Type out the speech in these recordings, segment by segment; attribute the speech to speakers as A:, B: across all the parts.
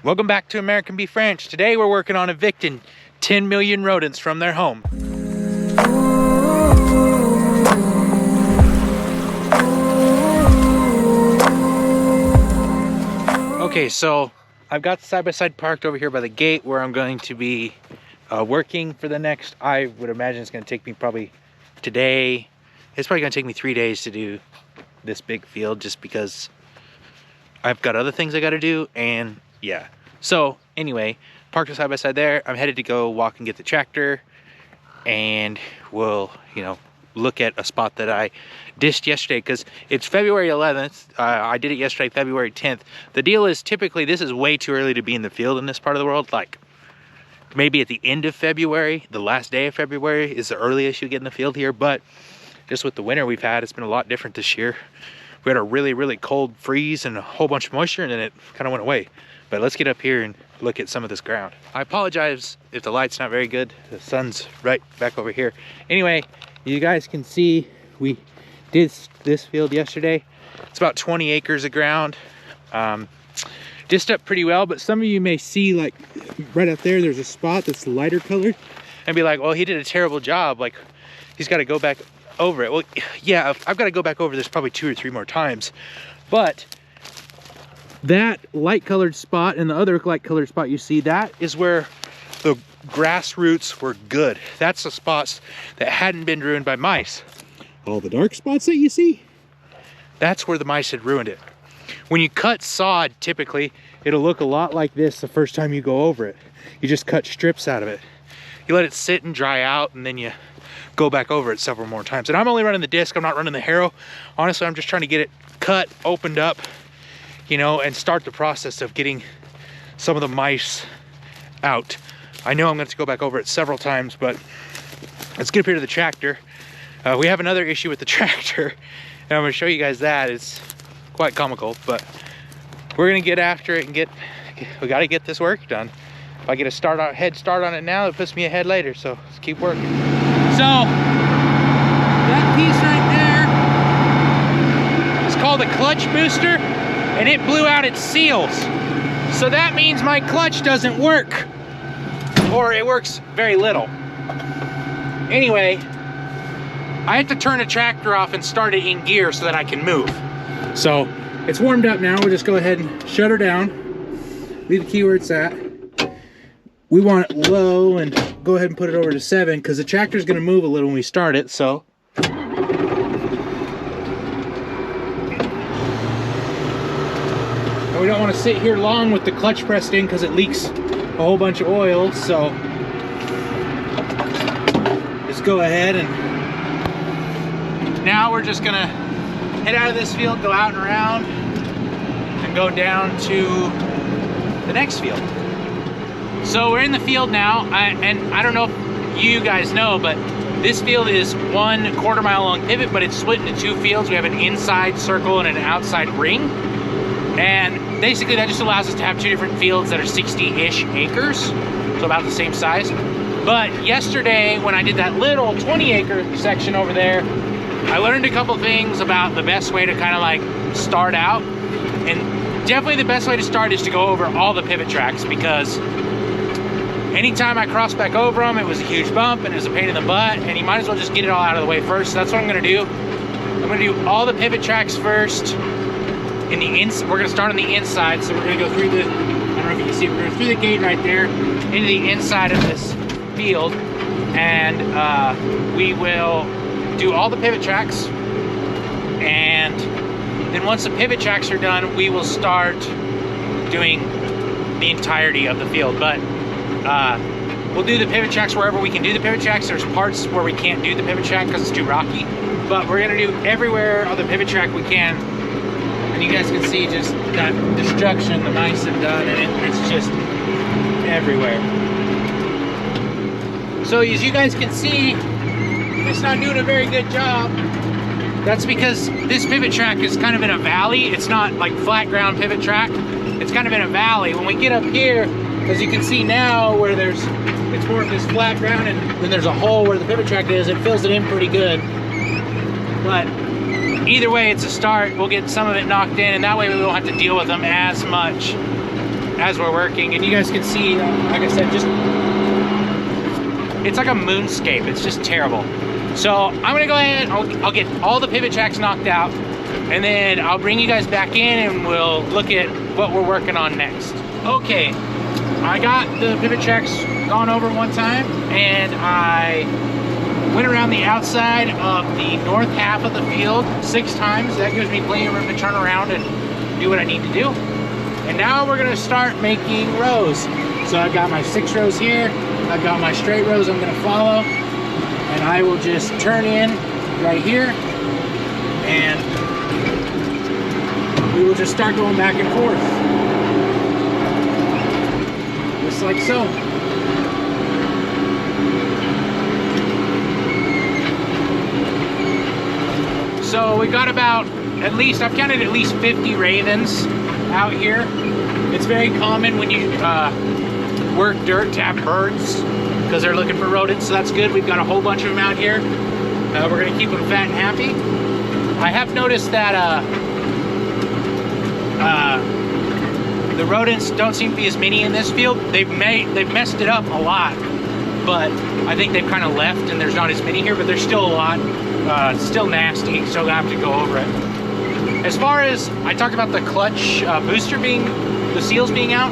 A: Welcome back to American Beef Ranch. Today we're working on evicting 10 million rodents from their home. Okay, so I've got the side-by-side parked over here by the gate where I'm going to be working for the next, I would imagine it's going to take me probably today. It's probably going to take me 3 days to do this big field just because I've got other things I got to do, and yeah. So anyway, parked the side-by-side there. I'm headed to go walk and get the tractor, and we'll, look at a spot that I dished yesterday because it's February 11th. I did it yesterday, February 10th. The deal is typically this is way too early to be in the field in this part of the world. Like maybe at the end of February, the last day of February is the earliest you get in the field here. But just with the winter we've had, it's been a lot different this year. We had a really, really cold freeze and a whole bunch of moisture, and then it kind of went away. But let's get up here and look at some of this ground. I apologize if the light's not very good. The sun's right back over here. Anyway, you guys can see we did this field yesterday. It's about 20 acres of ground. Dished up pretty well, but some of you may see like right up there, there's a spot that's lighter colored and be like, well, he did a terrible job. Like he's got to go back over it. Well, yeah, I've got to go back over this probably 2 or 3 more times, but that light colored spot and the other light colored spot you see, that is where the grass roots were good. That's the spots that hadn't been ruined by mice. All the dark spots that you see, that's where the mice had ruined it. When you cut sod, typically it'll look a lot like this the first time you go over it. You just cut strips out of it. You let it sit and dry out, and then you go back over it several more times. And I'm only running the disc, I'm not running the harrow. Honestly, I'm just trying to get it cut, opened up, and start the process of getting some of the mice out. I know I'm going to have to go back over it several times, but let's get up here to the tractor. We have another issue with the tractor, and I'm going to show you guys that. It's quite comical, but we're going to get after it and we got to get this work done. If I get a head start on it now, it puts me ahead later, so let's keep working. So that piece right there is called a clutch booster, and it blew out its seals. So that means my clutch doesn't work, or it works very little. Anyway, I have to turn the tractor off and start it in gear so that I can move. So it's warmed up now. We'll just go ahead and shut her down. Leave the key where it's at. We want it low and go ahead and put it over to 7 because the tractor's gonna move a little when we start it, so. And we don't want to sit here long with the clutch pressed in because it leaks a whole bunch of oil, so just go ahead and now we're just gonna head out of this field, go out and around, and go down to the next field. So we're in the field now, and I don't know if you guys know, but this field is 1/4 mile long pivot, but it's split into 2 fields. We have an inside circle and an outside ring. And basically that just allows us to have 2 different fields that are 60-ish acres, so about the same size. But yesterday, when I did that little 20-acre section over there, I learned a couple things about the best way to kind of like start out. And definitely the best way to start is to go over all the pivot tracks, because anytime I crossed back over them, it was a huge bump and it was a pain in the butt, and you might as well just get it all out of the way first. So that's what I'm gonna do. I'm gonna do all the pivot tracks first. We're gonna start on the inside, so we're gonna go through the, I don't know if you can see, we're going through the gate right there into the inside of this field, and we will do all the pivot tracks, and then once the pivot tracks are done, we will start doing the entirety of the field. But we'll do the pivot tracks wherever we can do the pivot tracks. There's parts where we can't do the pivot track because it's too rocky, but we're gonna do everywhere on the pivot track we can. And you guys can see just that destruction the mice have done, and it's just everywhere. So as you guys can see, it's not doing a very good job. That's because this pivot track is kind of in a valley. It's not like flat ground pivot track. It's kind of in a valley. When we get up here, as you can see now, where it's more of this flat ground, and then there's a hole where the pivot track is, it fills it in pretty good. But either way, it's a start. We'll get some of it knocked in, and that way we won't have to deal with them as much as we're working, and you guys can see, like I said, just it's like a moonscape. It's just terrible. So I'm gonna go ahead, I'll get all the pivot tracks knocked out, and then I'll bring you guys back in and we'll look at what we're working on next. Okay, I got the pivot tracks gone over one time, and I went around the outside of the north half of the field 6 times. That gives me plenty of room to turn around and do what I need to do. And now we're gonna start making rows. So I've got my 6 rows here, I've got my straight rows I'm gonna follow, and I will just turn in right here, and we will just start going back and forth. Just like so. So we got about, at least, I've counted at least 50 ravens out here. It's very common when you work dirt to have birds, because they're looking for rodents, so that's good. We've got a whole bunch of them out here. We're gonna keep them fat and happy. I have noticed that the rodents don't seem to be as many in this field. They've messed it up a lot, but I think they've kind of left and there's not as many here, but there's still a lot. Still nasty, so I have to go over it. As far as, I talked about the clutch booster being, the seals being out,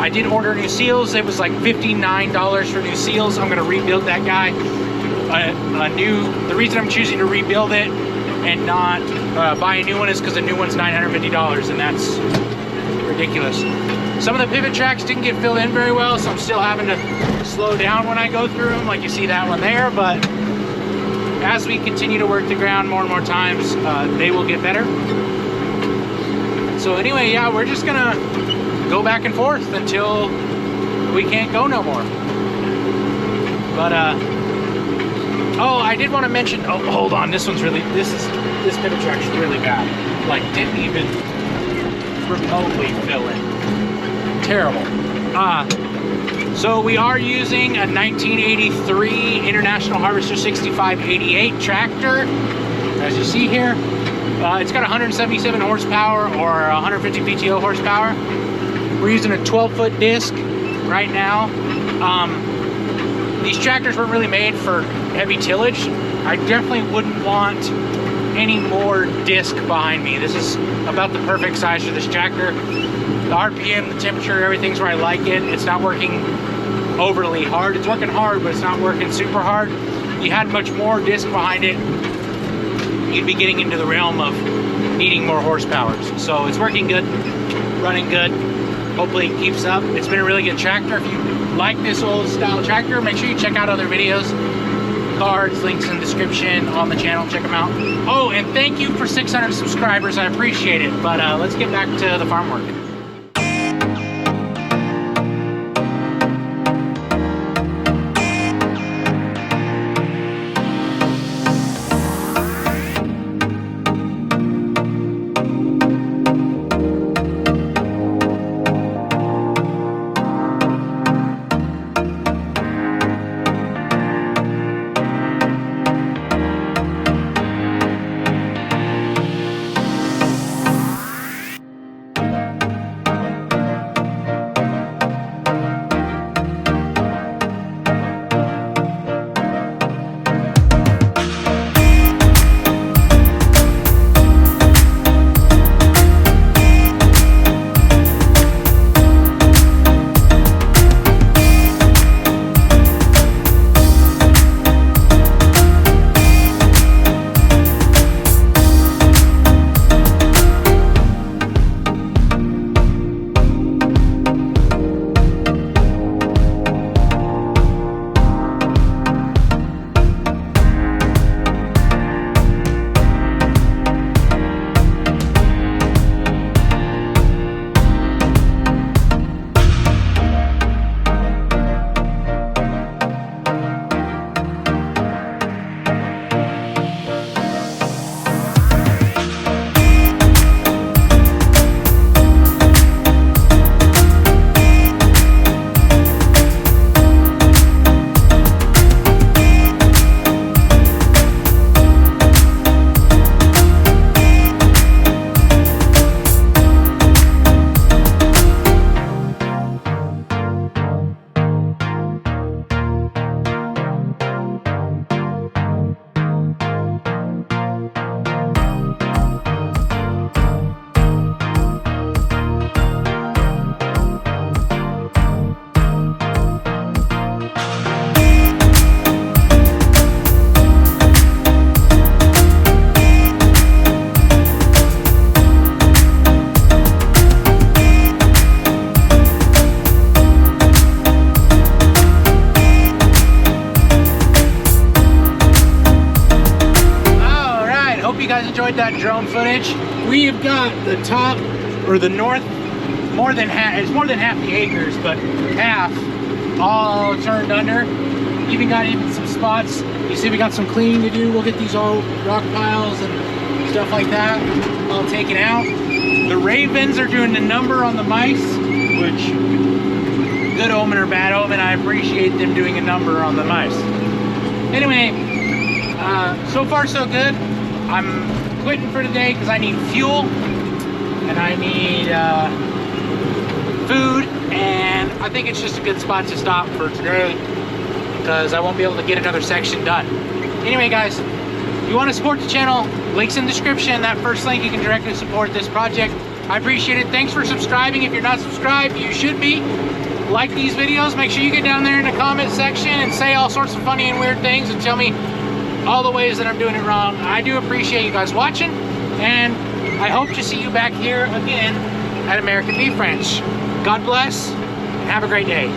A: I did order new seals. It was like $59 for new seals. I'm gonna rebuild that guy. The reason I'm choosing to rebuild it and not buy a new one is because a new one's $950, and that's ridiculous. Some of the pivot tracks didn't get filled in very well, so I'm still having to slow down when I go through them, like you see that one there, but as we continue to work the ground more and more times, they will get better. So anyway, yeah, we're just gonna go back and forth until we can't go no more. But oh, I did want to mention, oh, hold on, this pivot track's really bad. Like, didn't even remotely fill in. Terrible. So we are using a 1983 International Harvester 6588 tractor, as you see here. It's got 177 horsepower or 150 PTO horsepower. We're using a 12-foot disc right now. These tractors weren't really made for heavy tillage. I definitely wouldn't want any more disc behind me. This is about the perfect size for this tractor. The RPM, the temperature, everything's where I like it. It's not working overly hard. It's working hard, but it's not working super hard. You had much more disc behind it, you'd be getting into the realm of needing more horsepower. So it's working good, running good. Hopefully it keeps up. It's been a really good tractor. If you like this old style tractor, make sure you check out other videos. Cards, links in the description on the channel, check them out. Oh, and thank you for 600 subscribers, I appreciate it. But let's get back to the farm work. that drone footage. We have got the top, or the north, more than half, it's more than half the acres, but half all turned under. Even got some spots. You see we got some cleaning to do. We'll get these old rock piles and stuff like that all taken out. The ravens are doing the number on the mice, which, good omen or bad omen, I appreciate them doing a number on the mice. Anyway, so far so good. I'm quitting for today because I need fuel and I need food, and I think it's just a good spot to stop for today because I won't be able to get another section done. Anyway guys, if you want to support the channel, links in the description. That first link, you can directly support this project. I appreciate it. Thanks for subscribing. If you're not subscribed, you should be. Like these videos, make sure you get down there in the comment section and say all sorts of funny and weird things and tell me all the ways that I'm doing it wrong. I do appreciate you guys watching, and I hope to see you back here again at American Beef Ranch. God bless, and have a great day.